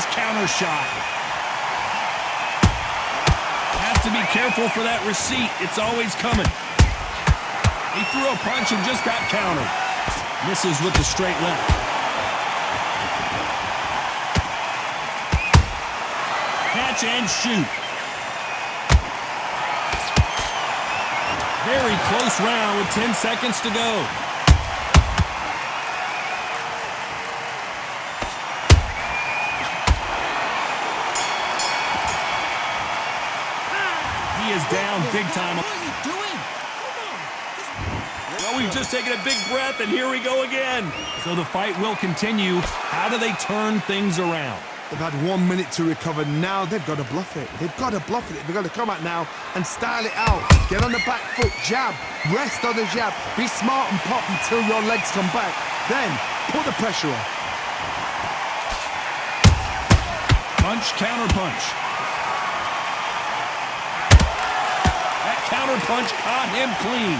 his counter shot. Has to be careful for that receipt. It's always coming. He threw a punch and just got countered. Misses with the straight left. Catch and shoot. Very close round with 10 seconds to go. He is down big time. What are you doing? Well, we've just taken a big breath, and here we go again. So the fight will continue. How do they turn things around? They've had 1 minute to recover. Now they've got to bluff it. They've got to bluff it. They've got to come out now and style it out. Get on the back foot, jab, rest on the jab. Be smart and pop until your legs come back. Then put the pressure on. Punch, counter punch. That counter punch caught him clean.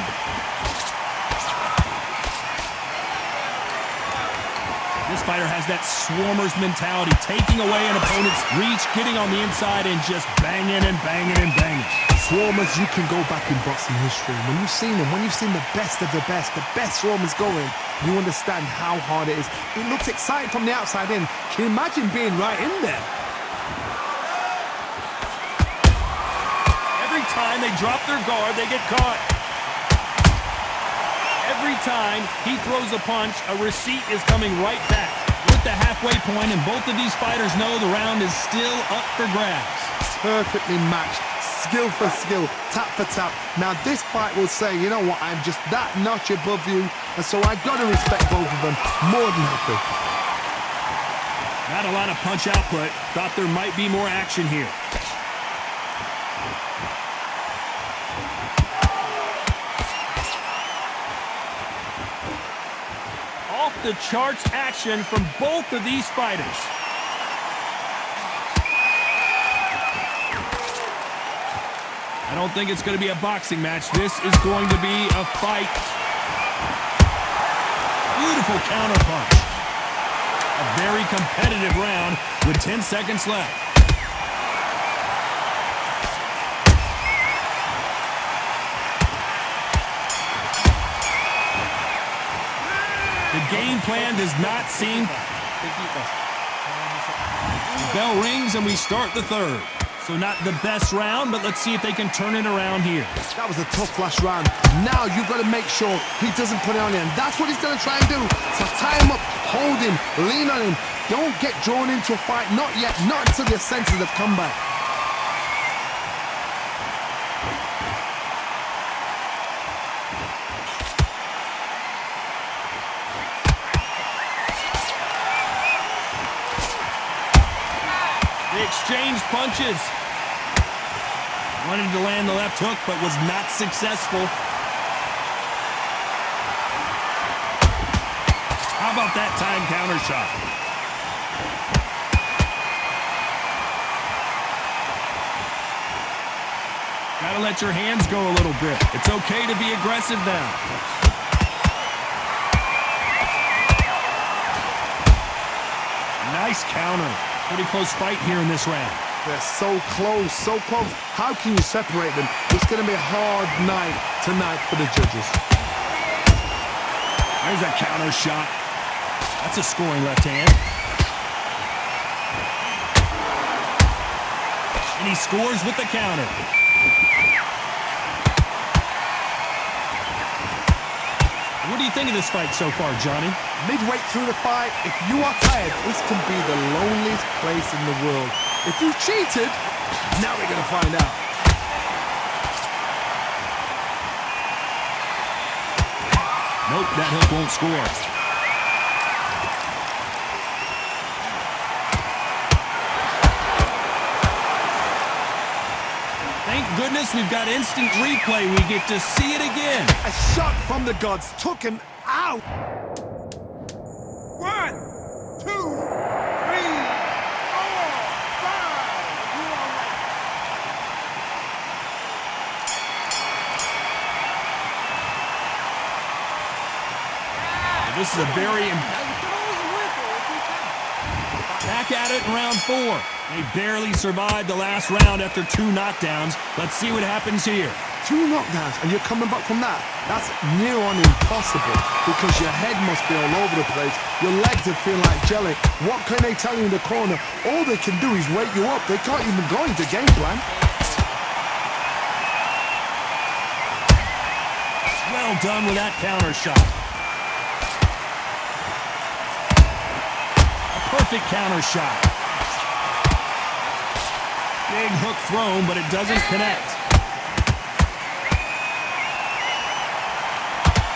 This fighter has that swarmer's mentality, taking away an opponent's reach, getting on the inside, and just banging and banging and banging. Swarmers, you can go back in boxing history. When you've seen them, when you've seen the best of the best swarmers going, you understand how hard it is. It looks exciting from the outside in. Can you imagine being right in there? Every time they drop their guard, they get caught. Every time he throws a punch, a receipt is coming right back. With the halfway point, and both of these fighters know the round is still up for grabs. Perfectly matched, skill for skill, tap for tap. Now this fight will say, you know what, I'm just that notch above you, and so I got to respect both of them more than happy. Not a lot of punch output. Thought there might be more action here. The charts action from both of these fighters. I don't think it's going to be a boxing match. This is going to be a fight. Beautiful counter punch. A very competitive round with 10 seconds left. The game plan does not seem... The bell rings and we start the third. So not the best round, but let's see if they can turn it around here. That was a tough last round. Now you've got to make sure he doesn't put it on him. That's what he's going to try and do. So tie him up, hold him, lean on him. Don't get drawn into a fight. Not yet. Not until your senses have come back. Exchange punches. Wanted to land the left hook, but was not successful. How about that time counter shot? Gotta let your hands go a little bit. It's okay to be aggressive now. Nice counter. Pretty close fight here in this round. They're so close, so close. How can you separate them? It's going to be a hard night tonight for the judges. There's a counter shot. That's a scoring left hand. And he scores with the counter. What do you think of this fight so far, Johnny? Midway through the fight, if you are tired, this can be the loneliest place in the world. If you cheated, now we're going to find out. Nope, that hook won't score. Thank goodness we've got instant replay. We get to see it again. A shot from the gods took him out. 1, 2, 3, 4, 5. You all right? This is a very... Back at it in round 4. They barely survived the last round after 2 knockdowns. Let's see what happens here. 2 knockdowns and you're coming back from that? That's near on impossible because your head must be all over the place. Your legs will feel like jelly. What can they tell you in the corner? All they can do is wake you up. They can't even go into game plan. Well done with that counter shot. A perfect counter shot. Big hook thrown, but it doesn't connect.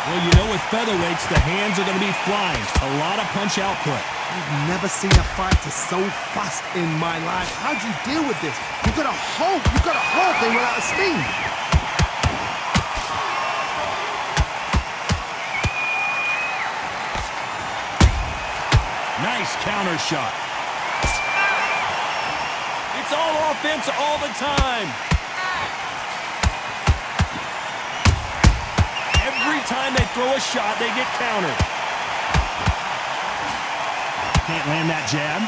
Well, you know with featherweights, the hands are going to be flying. A lot of punch output. I've never seen a fighter so fast in my life. How do you deal with this? You've got to hope they run out of steam. Nice counter shot. It's all offense all the time. Every time they throw a shot, they get countered. Can't land that jab.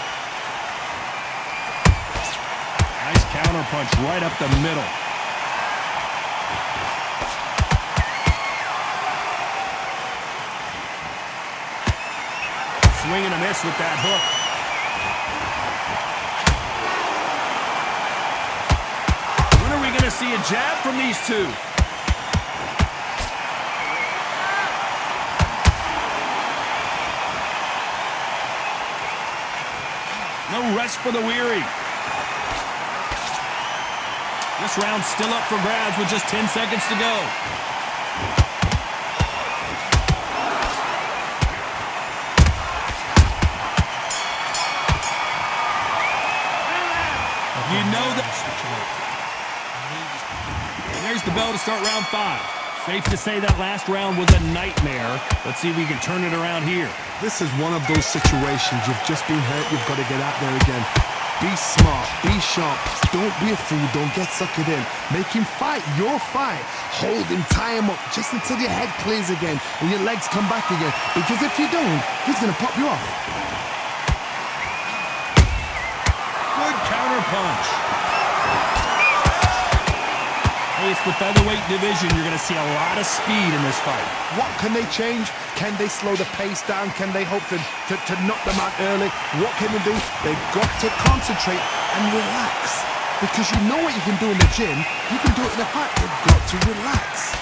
Nice counter punch right up the middle. Swing and a miss with that hook. When are we going to see a jab from these two? No rest for the weary. This round's still up for grabs with just 10 seconds to go. You know that. There's the bell to start round 5. Safe to say that last round was a nightmare. Let's see if we can turn it around here. This is one of those situations. You've just been hurt. You've got to get out there again. Be smart. Be sharp. Don't be a fool. Don't get suckered in. Make him fight your fight. Hold him. Tie him up just until your head clears again and your legs come back again. Because if you don't, he's going to pop you off. Good counter punch. Hey, it's the featherweight division. You're going to see a lot of speed in this fight. What can they change? Can they slow the pace down? Can they hope to knock them out early? What can they do? They've got to concentrate and relax. Because you know what you can do in the gym. You can do it in the fight. They've got to relax.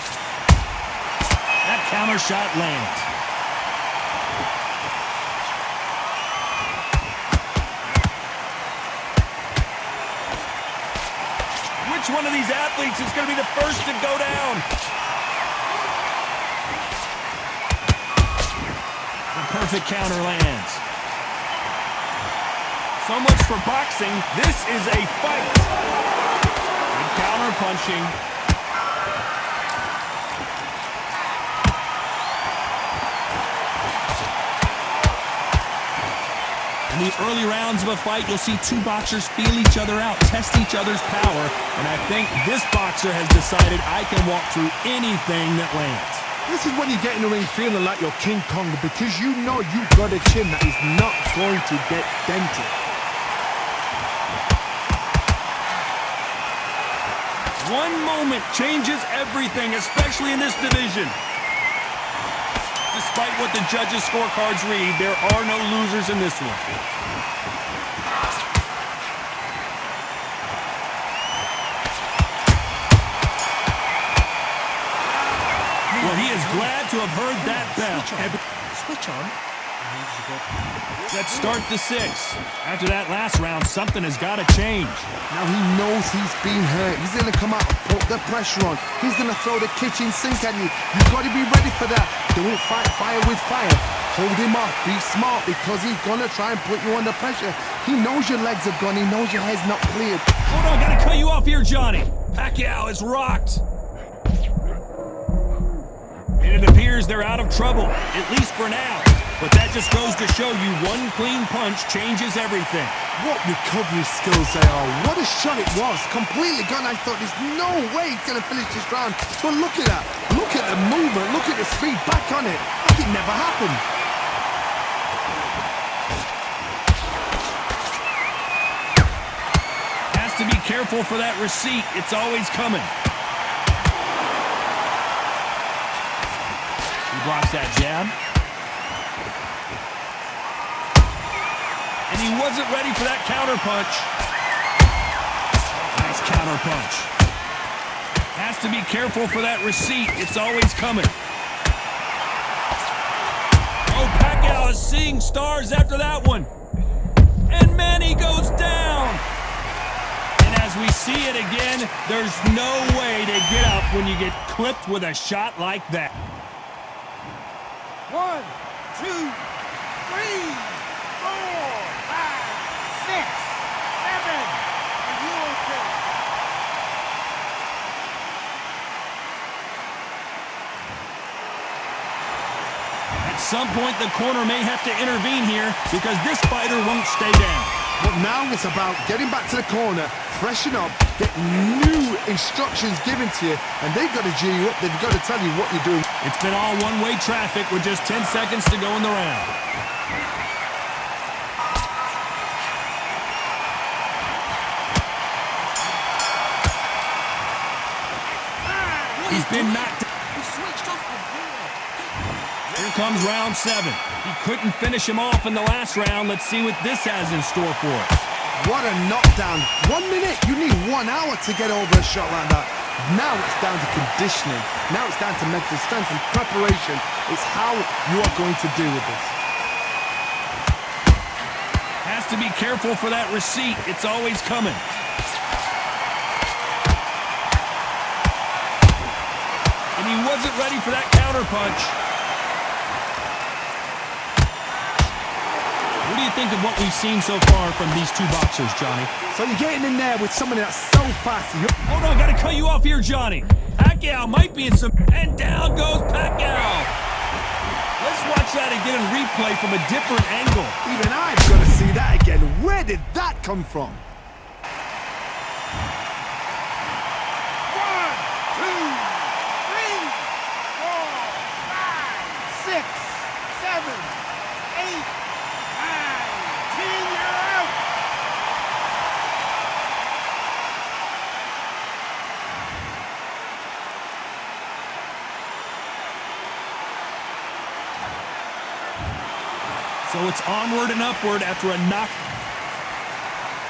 That counter shot lands. Which one of these athletes is going to be the first to go down? The perfect counter lands. So much for boxing. This is a fight. Good counter punching. In the early rounds of a fight, you'll see 2 boxers feel each other out, test each other's power, and I think this boxer has decided I can walk through anything that lands. This is when you get in the ring feeling like you're King Kong because you know you've got a chin that is not going to get dented. One moment changes everything, especially in this division. Despite what the judges' scorecards read, there are no losers in this one. Well, he is glad to have heard that bell. Switch on. Let's start the 6th. After that last round, something has got to change. Now he knows he's been hurt. He's going to come out and put the pressure on. He's going to throw the kitchen sink at you. You've got to be ready for that. Don't fight fire with fire. Hold him off. Be smart because he's going to try and put you under pressure. He knows your legs are gone. He knows your head's not cleared. Hold on, got to cut you off here, Johnny. Pacquiao is rocked. And it appears they're out of trouble, at least for now. But that just goes to show you one clean punch changes everything. What recovery skills they are. What a shot it was. Completely gone. I thought there's no way he's going to finish this round. But look at that. Look at the movement. Look at the speed. Back on it. Like it never happened. to be careful for that receipt. It's always coming. He blocks that jab. And he wasn't ready for that counter punch. Nice counter punch. Has to be careful for that receipt. It's always coming. Oh, Pacman is seeing stars after that one. And Manny goes down. And as we see it again, there's no way to get up when you get clipped with a shot like that. 1, 2, 3, 4, 5, 6, 7. Are you okay? At some point, the corner may have to intervene here because this fighter won't stay down. But now it's about getting back to the corner, freshen up, get new instructions given to you, and they've got to G you up. They've got to tell you what you're doing. It's been all one-way traffic with just 10 seconds to go in the round. He's been knocked out. He switched off completely. Here comes round 7. He couldn't finish him off in the last round. Let's see what this has in store for us. What a knockdown. 1 minute, you need 1 hour to get over a shot like that. Now it's down to conditioning. Now it's down to mental strength and preparation. It's how you are going to deal with this. Has to be careful for that receipt. It's always coming. And he wasn't ready for that counter punch. What do you think of what we've seen so far from these two boxers, Johnny? So you're getting in there with somebody that's so fast. Hold on, gotta cut you off here, Johnny. Pacman might be in some... And down goes Pacman. Let's watch that again in replay from a different angle. Even I've got to see that again. Where did that come from? 1, 2, 3, 4, 5, 6, 7, 8, 9, 10. You're out. So it's onward and upward after a knock.